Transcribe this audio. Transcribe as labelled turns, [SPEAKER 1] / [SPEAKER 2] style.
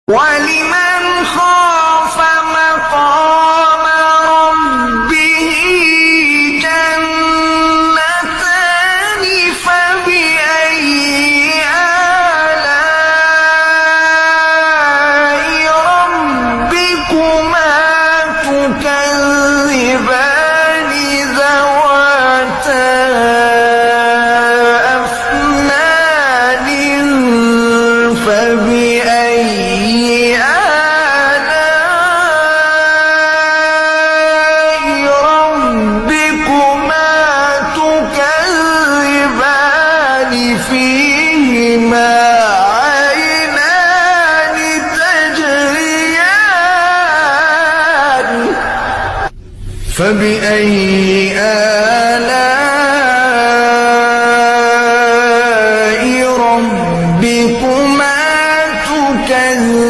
[SPEAKER 1] ولمن خاف مقام ربه جنتان فبأي آلاء ربكما تكذبان ذواتا أفنان فبأي آلاء ربكما تكذبان فيهما عينان تجريان فبأي